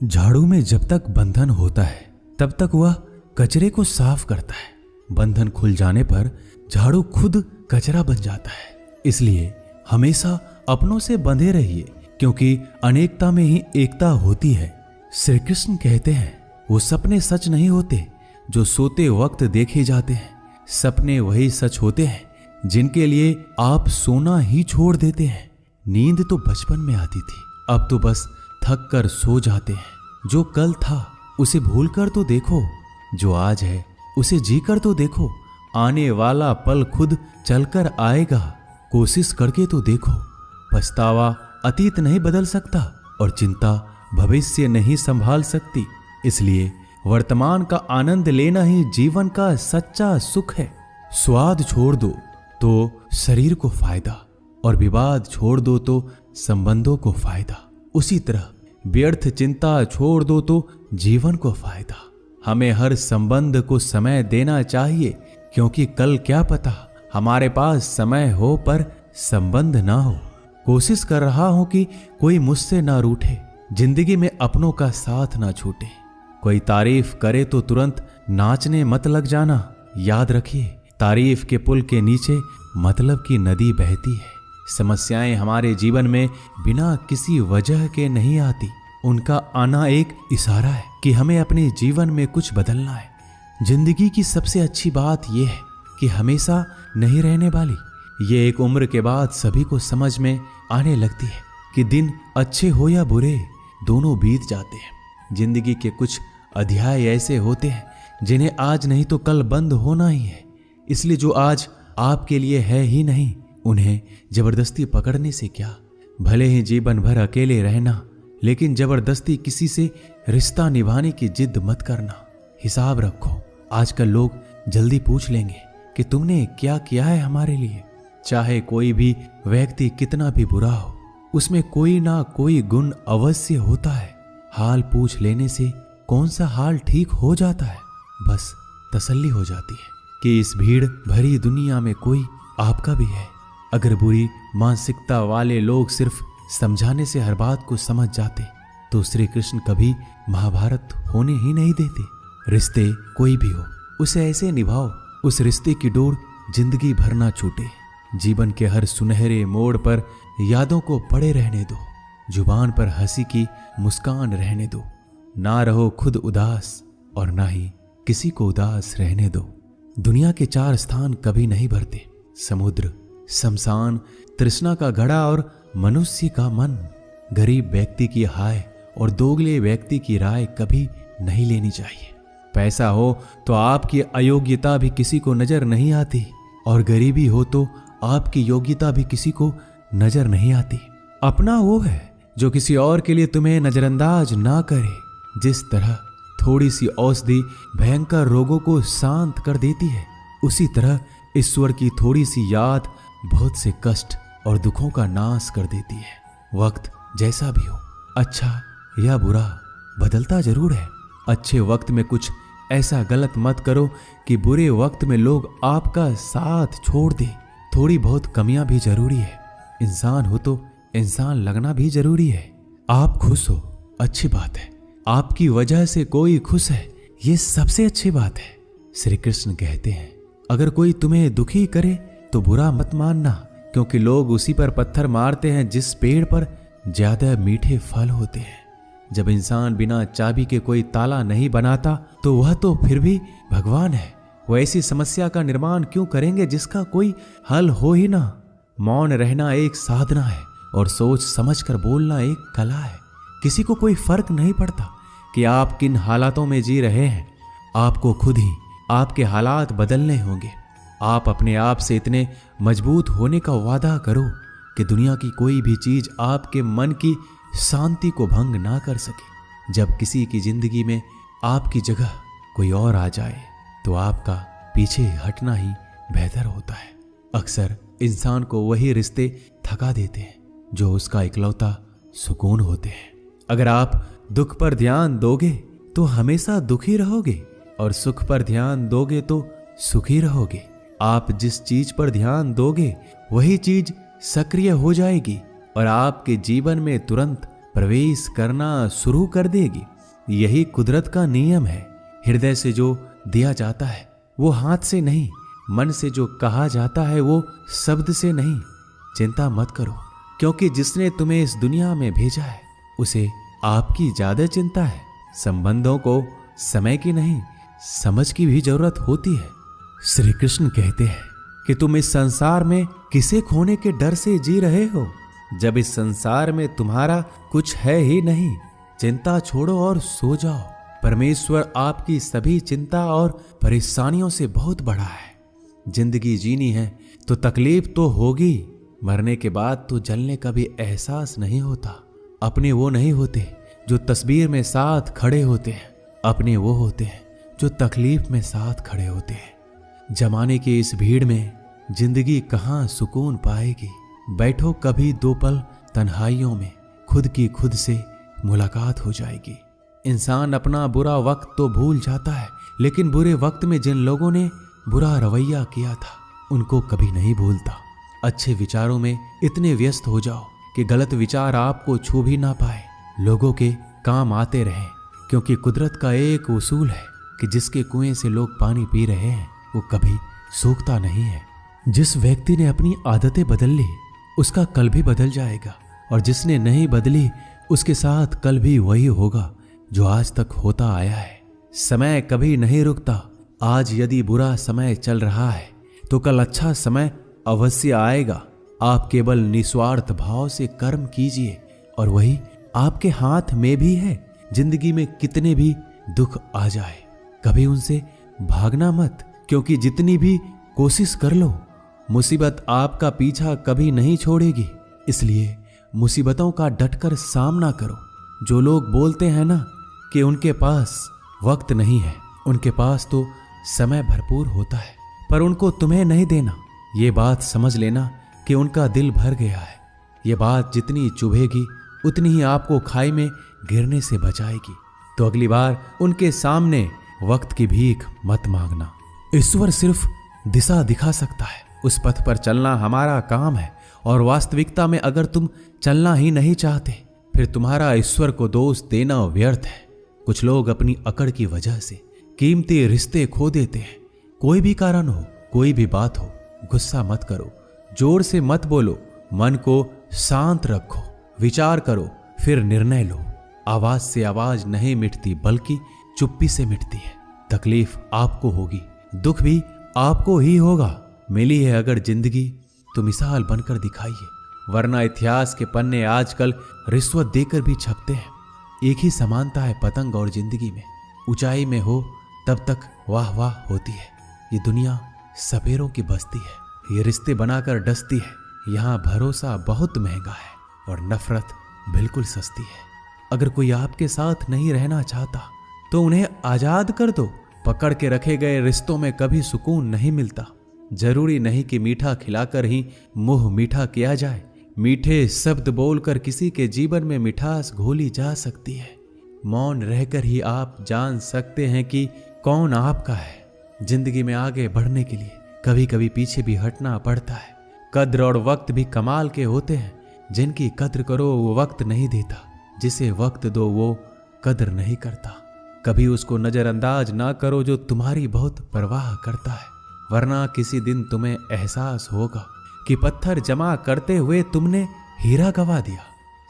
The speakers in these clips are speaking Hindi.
झाड़ू में जब तक बंधन होता है तब तक वह कचरे को साफ करता है। बंधन खुल जाने पर झाड़ू खुद कचरा बन जाता है। इसलिए हमेशा अपनों से बंधे रहिए, क्योंकि अनेकता में ही एकता होती है। श्री कृष्ण कहते हैं, वो सपने सच नहीं होते जो सोते वक्त देखे जाते हैं। सपने वही सच होते हैं जिनके लिए आप सोना ही छोड़ देते हैं। नींद तो बचपन में आती थी, अब तो बस थक कर सो जाते हैं। जो कल था उसे भूल कर तो देखो, जो आज है उसे जी कर तो देखो। आने वाला पल खुद चलकर आएगा, कोशिश करके तो देखो। पछतावा अतीत नहीं बदल सकता और चिंता भविष्य नहीं संभाल सकती। इसलिए वर्तमान का आनंद लेना ही जीवन का सच्चा सुख है। स्वाद छोड़ दो तो शरीर को फायदा, और विवाद छोड़ दो तो संबंधों को फायदा। उसी तरह व्यर्थ चिंता छोड़ दो तो जीवन को फायदा। हमें हर संबंध को समय देना चाहिए, क्योंकि कल क्या पता हमारे पास समय हो पर संबंध ना हो। कोशिश कर रहा हूं कि कोई मुझसे ना रूठे, जिंदगी में अपनों का साथ ना छूटे। कोई तारीफ करे तो तुरंत नाचने मत लग जाना। याद रखिए, तारीफ के पुल के नीचे मतलब की नदी बहती है। समस्याएं हमारे जीवन में बिना किसी वजह के नहीं आती। उनका आना एक इशारा है कि हमें अपने जीवन में कुछ बदलना है। जिंदगी की सबसे अच्छी बात यह है कि हमेशा नहीं रहने वाली। ये एक उम्र के बाद सभी को समझ में आने लगती है कि दिन अच्छे हो या बुरे, दोनों बीत जाते हैं। जिंदगी के कुछ अध्याय ऐसे होते हैं जिन्हें आज नहीं तो कल बंद होना ही है। इसलिए जो आज आपके लिए है ही नहीं, उन्हें जबरदस्ती पकड़ने से क्या। भले ही जीवन भर अकेले रहना, लेकिन जबरदस्ती किसी से रिश्ता निभाने की जिद मत करना। हिसाब रखो, आजकल लोग जल्दी पूछ लेंगे कि तुमने क्या किया है हमारे लिए। चाहे कोई भी व्यक्ति कितना भी बुरा हो, उसमें कोई ना कोई गुण अवश्य होता है। हाल पूछ लेने से कौन सा हाल ठीक हो जाता है। बस तसल्ली हो जाती है कि इस भीड़ भरी दुनिया में कोई आपका भी है। अगर बुरी मानसिकता वाले लोग सिर्फ समझाने से हर बात को समझ जाते तो श्री कृष्ण कभी महाभारत होने ही नहीं देते। रिश्ते कोई भी हो, उसे ऐसे निभाओ उस रिश्ते की डोर जिंदगी भर ना छूटे। जीवन के हर सुनहरे मोड़ पर यादों को पड़े रहने दो। जुबान पर हंसी की मुस्कान रहने दो। ना रहो खुद उदास और ना ही किसी को उदास रहने दो। दुनिया के 4 स्थान कभी नहीं भरते, समुद्र, शमशान, तृष्णा का घड़ा और मनुष्य का मन। गरीब व्यक्ति की हाय और दोगले व्यक्ति की राय कभी नहीं लेनी चाहिए। पैसा हो तो आपकी अयोग्यता भी किसी को नजर नहीं आती, और गरीबी हो तो आपकी योग्यता भी किसी को नजर नहीं आती। अपना वो है जो किसी और के लिए तुम्हें नजरअंदाज ना करे। जिस तरह थोड़ी सी औषधि भयंकर रोगों को शांत कर देती है, उसी तरह ईश्वर की थोड़ी सी याद बहुत से कष्ट और दुखों का नाश कर देती है। वक्त जैसा भी हो, अच्छा या बुरा, बदलता जरूर है। अच्छे वक्त में कुछ ऐसा गलत मत करो कि बुरे वक्त में लोग आपका साथ छोड़ दे। थोड़ी बहुत कमियां भी जरूरी है। इंसान हो तो इंसान लगना भी जरूरी है। आप खुश हो, अच्छी बात है। आपकी वजह से कोई खुश है, ये सबसे अच्छी बात है। श्री कृष्ण कहते हैं, अगर कोई तुम्हें दुखी करे तो बुरा मत मानना, क्योंकि लोग उसी पर पत्थर मारते हैं जिस पेड़ पर ज्यादा मीठे फल होते हैं। जब इंसान बिना चाबी के कोई ताला नहीं बनाता तो वह तो फिर भी भगवान है। वो ऐसी समस्या का निर्माण क्यों करेंगे जिसका कोई हल हो ही ना। मौन रहना एक साधना है और सोच समझकर बोलना एक कला है। किसी को कोई फर्क नहीं पड़ता कि आप किन हालातों में जी रहे हैं। आपको खुद ही आपके हालात बदलने होंगे। आप अपने आप से इतने मजबूत होने का वादा करो कि दुनिया की कोई भी चीज आपके मन की शांति को भंग ना कर सके। जब किसी की जिंदगी में आपकी जगह कोई और आ जाए तो आपका पीछे हटना ही बेहतर होता है। अक्सर इंसान को वही रिश्ते थका देते हैं जो उसका इकलौता सुकून होते हैं। अगर आप दुख पर ध्यान दोगे तो हमेशा दुखी रहोगे, और सुख पर ध्यान दोगे तो सुखी रहोगे। आप जिस चीज पर ध्यान दोगे वही चीज सक्रिय हो जाएगी और आपके जीवन में तुरंत प्रवेश करना शुरू कर देगी। यही कुदरत का नियम है। हृदय से जो दिया जाता है वो हाथ से नहीं, मन से जो कहा जाता है वो शब्द से नहीं। चिंता मत करो, क्योंकि जिसने तुम्हें इस दुनिया में भेजा है उसे आपकी ज्यादा चिंता है। संबंधों को समय की नहीं, समझ की भी जरूरत होती है। श्री कृष्ण कहते हैं कि तुम इस संसार में किसे खोने के डर से जी रहे हो, जब इस संसार में तुम्हारा कुछ है ही नहीं। चिंता छोड़ो और सो जाओ। परमेश्वर आपकी सभी चिंता और परेशानियों से बहुत बड़ा है। जिंदगी जीनी है तो तकलीफ तो होगी, मरने के बाद तो जलने का भी एहसास नहीं होता। अपने वो नहीं होते जो तस्वीर में साथ खड़े होते हैं, अपने वो होते हैं जो तकलीफ में साथ खड़े होते हैं। जमाने की इस भीड़ में जिंदगी कहाँ सुकून पाएगी। बैठो कभी दो पल तन्हाइयों में, खुद की खुद से मुलाकात हो जाएगी। इंसान अपना बुरा वक्त तो भूल जाता है, लेकिन बुरे वक्त में जिन लोगों ने बुरा रवैया किया था उनको कभी नहीं भूलता। अच्छे विचारों में इतने व्यस्त हो जाओ कि गलत विचार आपको छू भी ना पाए। लोगों के काम आते रहें, क्योंकि कुदरत का एक उसूल है कि जिसके कुएं से लोग पानी पी रहे हैं वो कभी सूखता नहीं है। जिस व्यक्ति ने अपनी आदतें बदल ली उसका कल भी बदल जाएगा, और जिसने नहीं बदली उसके साथ कल भी वही होगा जो आज तक होता आया है। समय कभी नहीं रुकता। आज यदि बुरा समय चल रहा है तो कल अच्छा समय अवश्य आएगा। आप केवल निस्वार्थ भाव से कर्म कीजिए और वही आपके हाथ में भी है। जिंदगी में कितने भी दुख आ जाए कभी उनसे भागना मत, क्योंकि जितनी भी कोशिश कर लो मुसीबत आपका पीछा कभी नहीं छोड़ेगी। इसलिए मुसीबतों का डटकर सामना करो। जो लोग बोलते हैं ना कि उनके पास वक्त नहीं है, उनके पास तो समय भरपूर होता है, पर उनको तुम्हें नहीं देना। ये बात समझ लेना कि उनका दिल भर गया है। ये बात जितनी चुभेगी उतनी ही आपको खाई में गिरने से बचाएगी। तो अगली बार उनके सामने वक्त की भीख मत मांगना। ईश्वर सिर्फ दिशा दिखा सकता है, उस पथ पर चलना हमारा काम है। और वास्तविकता में अगर तुम चलना ही नहीं चाहते फिर तुम्हारा ईश्वर को दोष देना व्यर्थ है। कुछ लोग अपनी अकड़ की वजह से कीमती रिश्ते खो देते हैं। कोई भी कारण हो, कोई भी बात हो, गुस्सा मत करो, जोर से मत बोलो, मन को शांत रखो, विचार करो, फिर निर्णय लो। आवाज से आवाज नहीं मिटती बल्कि चुप्पी से मिटती है। तकलीफ आपको होगी, दुख भी आपको ही होगा। मिली है अगर जिंदगी तो मिसाल बनकर दिखाइए, वरना इतिहास के पन्ने आजकल रिश्वत देकर भी छपते हैं। एक ही समानता है पतंग और जिंदगी में। ऊंचाई में हो तब तक वाह वाह होती है। ये दुनिया सपेरों की बस्ती है, ये रिश्ते बनाकर डसती है। यहाँ भरोसा बहुत महंगा है और नफरत बिल्कुल सस्ती है। अगर कोई आपके साथ नहीं रहना चाहता तो उन्हें आजाद कर दो। पकड़ के रखे गए रिश्तों में कभी सुकून नहीं मिलता। जरूरी नहीं कि मीठा खिलाकर ही मुंह मीठा किया जाए। मीठे शब्द बोलकर किसी के जीवन में मिठास घोली जा सकती है। मौन रहकर ही आप जान सकते हैं कि कौन आपका है। जिंदगी में आगे बढ़ने के लिए कभी कभी पीछे भी हटना पड़ता है। कद्र और वक्त भी कमाल के होते हैं। जिनकी कद्र करो वो वक्त नहीं देता, जिसे वक्त दो वो कद्र नहीं करता। कभी उसको नजरअंदाज ना करो जो तुम्हारी बहुत परवाह करता है, वरना किसी दिन तुम्हें एहसास होगा कि पत्थर जमा करते हुए तुमने हीरा गवा दिया।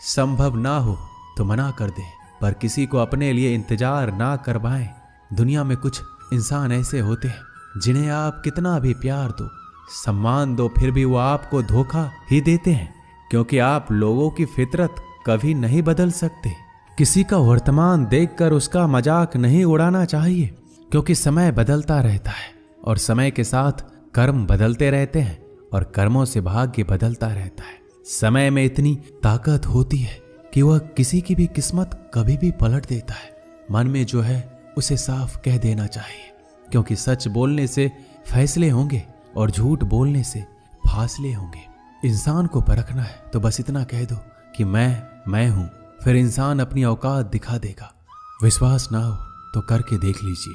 संभव ना हो तो मना कर दे, पर किसी को अपने लिए इंतजार ना करवाएं। दुनिया में कुछ इंसान ऐसे होते हैं जिन्हें आप कितना भी प्यार दो, सम्मान दो, फिर भी वो आपको धोखा ही देते हैं, क्योंकि आप लोगों की फितरत कभी नहीं बदल सकते। किसी का वर्तमान देखकर उसका मजाक नहीं उड़ाना चाहिए, क्योंकि समय बदलता रहता है और समय के साथ कर्म बदलते रहते हैं और कर्मों से भाग्य बदलता रहता है। समय में इतनी ताकत होती है कि वह किसी की भी किस्मत कभी भी पलट देता है। मन में जो है उसे साफ कह देना चाहिए, क्योंकि सच बोलने से फैसले होंगे और झूठ बोलने से फासले होंगे। इंसान को परखना है तो बस इतना कह दो कि मैं हूं, फिर इंसान अपनी औकात दिखा देगा। विश्वास ना हो तो करके देख लीजिए।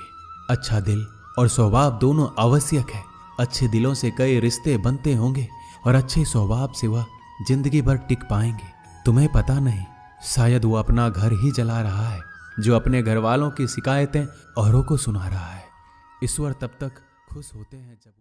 अच्छा दिल और स्वभाव दोनों आवश्यक है। अच्छे दिलों से कई रिश्ते बनते होंगे और अच्छे स्वभाव से वह जिंदगी भर टिक पाएंगे। तुम्हें पता नहीं, शायद वो अपना घर ही जला रहा है जो अपने घर वालों की शिकायतें औरों को सुना रहा है। ईश्वर तब तक खुश होते हैं जब